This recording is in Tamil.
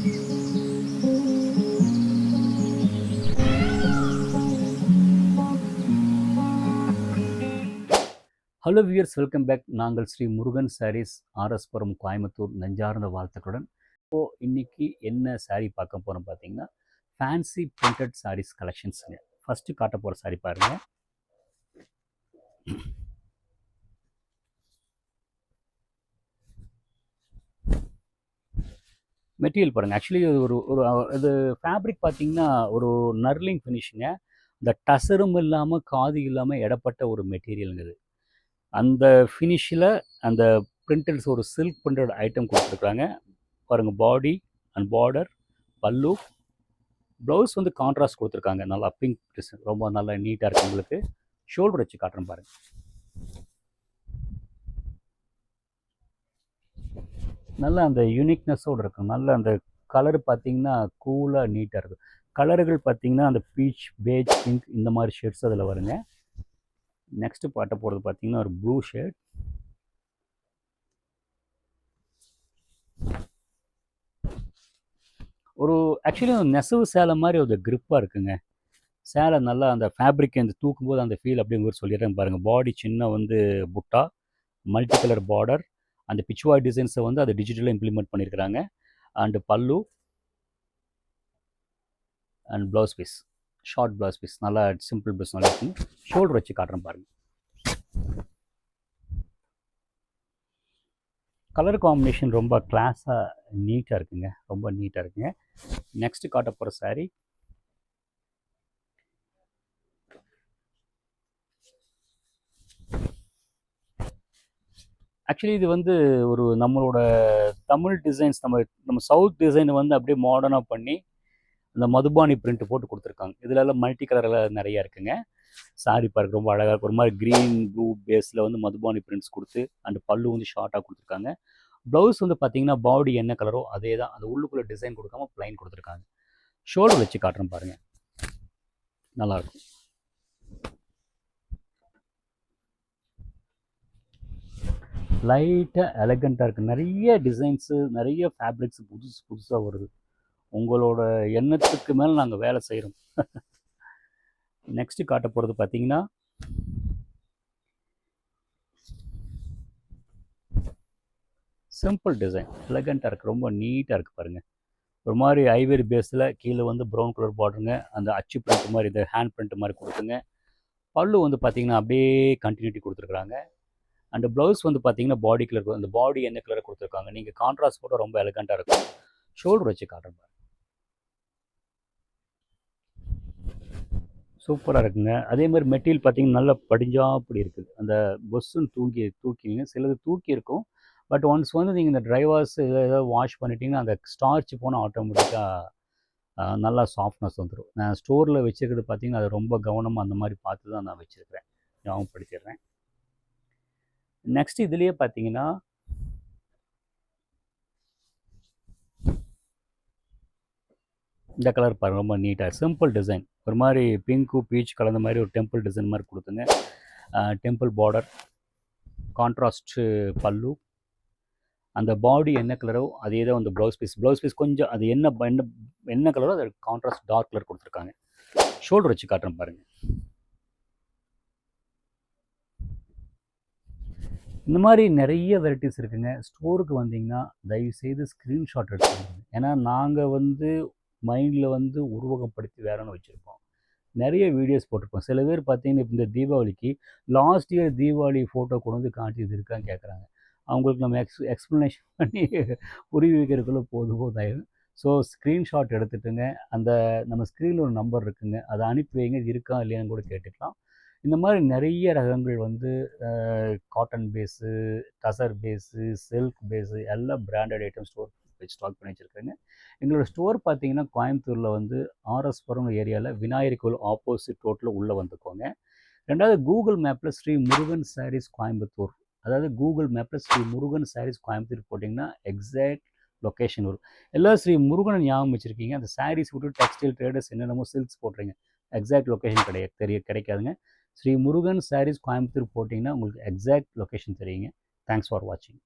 Hello viewers, welcome back. நாங்கள் ஸ்ரீ முருகன் சாரீஸ், ஆர்எஸ்புரம், கோயம்புத்தூர். நெஞ்சார்ந்த வாழ்த்துக்களுடன் இன்னைக்கு என்ன சாரீ பார்க்க போகிறோம் பார்த்தீங்கன்னா, ஃபேன்சி பிரிண்டட் சாரீஸ் கலெக்ஷன்ஸுங்க. ஃபஸ்ட்டு காட்ட போகிற சாரீ பாருங்கள். மெட்டீரியல் பாருங்கள். ஆக்சுவலி ஒரு ஒரு இது ஃபேப்ரிக் பார்த்தீங்கன்னா ஒரு நர்லிங் ஃபினிஷிங்க. இந்த டசரும் இல்லாமல் காது இல்லாமல் இடப்பட்ட ஒரு மெட்டீரியலுங்க. அந்த ஃபினிஷில் அந்த பிரிண்டட்ஸ் ஒரு சில்க் பிரிண்டட் ஐட்டம் கொடுத்துருக்குறாங்க பாருங்கள். பாடி அண்ட் பார்டர், பல்லு, ப்ளவுஸ் வந்து கான்ட்ராஸ்ட் கொடுத்துருக்காங்க. நல்லா பிங்க் டிசைன், ரொம்ப நல்லா நீட்டாக இருக்குது. உங்களுக்கு ஷோல்டர் வச்சு காட்டுறேன் பாருங்கள். நல்லா அந்த யூனிக்னஸோடு இருக்கும். நல்ல அந்த கலர் பார்த்தீங்கன்னா கூலாக நீட்டாக இருக்கும். கலர்கள் பார்த்தீங்கன்னா அந்த பீச், பேஜ், பிங்க் இந்த மாதிரி ஷேட்ஸ் அதில் வருங்க. நெக்ஸ்ட்டு பார்ட்ட போகிறது பார்த்தீங்கன்னா ஒரு ப்ளூ ஷேட். ஒரு ஆக்சுவலி நெசவு சேலை மாதிரி ஒரு க்ரிப்பாக இருக்குங்க. சேலை நல்லா அந்த ஃபேப்ரிக் அந்த தூக்கும்போது அந்த ஃபீல் அப்படிங்கிற சொல்லிடுறேன் பாருங்கள். பாடி சின்ன வந்து புட்டா, மல்டி கலர் பார்டர், அந்த பிச்சுவாய் டிசைன்ஸை வந்து அதை டிஜிட்டலாக இம்ப்ளிமெண்ட் பண்ணியிருக்கிறாங்க. And pallu and blouse piece, short blouse piece, நல்லா சிம்பிள் ப்ளவுஸ் நல்லா இருக்கும். ஷோல்டர் வச்சு காட்டுறேன் பாருங்கள். கலர் காம்பினேஷன் ரொம்ப கிளாஸாக நீட்டாக இருக்குங்க, ரொம்ப நீட்டாக இருக்குங்க. நெக்ஸ்ட்டு காட்ட போகிற சாரீ ஆக்சுவலி இது வந்து ஒரு நம்மளோட தமிழ் டிசைன்ஸ், நம்ம சவுத் டிசைனை வந்து அப்படியே மாடர்னாக பண்ணி அந்த மதுபானி பிரிண்ட் போட்டு கொடுத்துருக்காங்க. இதிலெல்லாம் மல்டி கலரில் நிறையா இருக்குங்க. சாரி பார்க்க ரொம்ப அழகாக இருக்கும். ஒரு மாதிரி க்ரீன் ப்ளூ பேஸில் வந்து மதுபானி பிரிண்ட்ஸ் கொடுத்து அண்ட் பல்லு வந்து ஷார்ட்டாக கொடுத்துருக்காங்க. ப்ளவுஸ் வந்து பார்த்தீங்கன்னா பாடி என்ன கலரோ அதே தான், அந்த உள்ளுக்குள்ளே டிசைன் கொடுக்காம ப்ளைன் கொடுத்துருக்காங்க. ஷோல்டர் வச்சு காட்டுறேன் பாருங்கள், நல்லாயிருக்கும். லைட்டாக எலகண்ட்டாக இருக்குது. நிறைய டிசைன்ஸு, நிறைய ஃபேப்ரிக்ஸ் புதுசாக வருது. உங்களோட எண்ணத்துக்கு மேலே நாங்கள் வேலை செய்கிறோம். நெக்ஸ்ட்டு காட்ட போகிறது பார்த்தீங்கன்னா சிம்பிள் டிசைன், எலகண்ட்டாக இருக்குது, ரொம்ப நீட்டாக இருக்குது பாருங்கள். ஒரு மாதிரி ஐவரி பேஸில் கீழே வந்து ப்ரௌன் கலர் பார்டருங்க, அந்த அச்சு பிரிண்ட் மாதிரி, இந்த ஹேண்ட் பிரிண்ட் மாதிரி கொடுத்துங்க. பல்லு வந்து பார்த்திங்கன்னா அப்படியே கண்டினியூட்டி கொடுத்துருக்குறாங்க. அண்ட் ப்ளவுஸ் வந்து பார்த்தீங்கன்னா பாடி கலர், அந்த பாடி என்ன கலரை கொடுத்துருக்காங்க. நீங்கள் கான்ட்ராஸ்ட் போட்டால் ரொம்ப எலகண்ட்டாக இருக்கும். ஷோல்டர் வச்சு காட்டுறேன் பாருங்க, சூப்பராக இருக்குங்க. அதே மாதிரி மெட்டீரியல் பார்த்தீங்கன்னா நல்லா படிஞ்சா அப்படி இருக்குது. அந்த பொஸ்ஸுன்னு தூக்கிங்க, சிலது தூக்கி இருக்கும். பட் ஒன்ஸ் வந்து நீங்கள் இந்த ட்ரைவாஷ் ஏதாவது வாஷ் பண்ணிட்டீங்கன்னா அந்த ஸ்டார்ச் போனால் ஆட்டோமேட்டிக்காக நல்லா சாஃப்ட்னஸ் வந்துடும். நான் ஸ்டோரில் வச்சுருக்கிறது பார்த்தீங்கன்னா அது ரொம்ப கவனமாக அந்த மாதிரி பார்த்து தான் நான் வச்சுருக்கிறேன், ஞாபகப்படுத்திடுறேன். நெக்ஸ்ட் இதுலேயே பார்த்தீங்கன்னா இந்த கலர் பாருங்கள், ரொம்ப நீட்டாக சிம்பிள் டிசைன், ஒரு மாதிரி பிங்க்கு பீச் கலந்த மாதிரி ஒரு டெம்பிள் டிசைன் மாதிரி கொடுத்துங்க. டெம்பிள் பார்டர், கான்ட்ராஸ்ட்டு பல்லு, அந்த பாடி என்ன கலரோ அதே தான் அந்த ப்ளவுஸ் பீஸ் கொஞ்சம் அது என்ன கலரோ அது கான்ட்ராஸ்ட் டார்க் கலர் கொடுத்துருக்காங்க. ஷோல்டர் வச்சு காட்டுறேன் பாருங்கள். இந்த மாதிரி நிறைய வெரைட்டிஸ் இருக்குங்க. ஸ்டோருக்கு வந்தீங்கன்னா தயவுசெய்து ஸ்க்ரீன்ஷாட் எடுத்துக்கோங்க. ஏன்னா நாங்கள் வந்து மைண்டில் வந்து உருவகப்படுத்தி வேறொன்று வச்சுருப்போம். நிறைய வீடியோஸ் போட்டிருப்போம். சில பேர் பார்த்தீங்கன்னா இப்போ இந்த தீபாவளிக்கு லாஸ்ட் இயர் தீபாவளி ஃபோட்டோ கொண்டு வந்து காட்டி இது இருக்கான்னு கேட்குறாங்க. அவங்களுக்கு நம்ம எக்ஸ்ப்ளனேஷன் பண்ணி புரிய வைக்கிறதுக்குள்ளே போதாயிடும். ஸோ ஸ்க்ரீன்ஷாட் எடுத்துட்டுங்க, அந்த நம்ம ஸ்க்ரீனில் ஒரு நம்பர் இருக்குங்க, அதை அனுப்பி வைங்க. இது இருக்கா இல்லையான்னு கூட கேட்டுக்கலாம். இந்த மாதிரி நிறைய ரகங்கள் வந்து cotton base, tussar base, silk base எல்லாம் பிராண்டட் ஐட்டம் ஸ்டாக் பண்ணி வச்சுருக்காங்க. எங்களோட ஸ்டோர் பார்த்தீங்கன்னா கோயம்புத்தூரில் வந்து ஆர்எஸ்புரம் ஏரியாவில் விநாயகர் கோவில் ஆப்போசிட் ரோட்டில் உள்ளே வந்துக்கோங்க. ரெண்டாவது கூகுள் மேப்பில் ஸ்ரீ முருகன் சாரீஸ் கோயம்புத்தூர், அதாவது கூகுள் மேப்பில் ஸ்ரீ முருகன் சாரீஸ் கோயம்புத்தூர் போட்டிங்கன்னா எக்ஸாக்ட் லொக்கேஷன் வரும். எல்லாம் ஸ்ரீ முருகனை ஞாபகம் வச்சுருக்கீங்க, அந்த சாரீஸ் விட்டு டெக்ஸ்டைல் ட்ரேடர்ஸ் என்னென்னமோ சில்க்ஸ் போட்டுறீங்க. எக்ஸாக்ட் லொக்கேஷன் கிடைக்காதுங்க. ஸ்ரீ முருகன் சாரீஸ் கோயம்புத்தூர் போட்டிங்கன்னா உங்களுக்கு எக்ஸாக்ட் லொக்கேஷன் தெரியுங்க. தேங்க்ஸ் ஃபார் வாட்சிங்.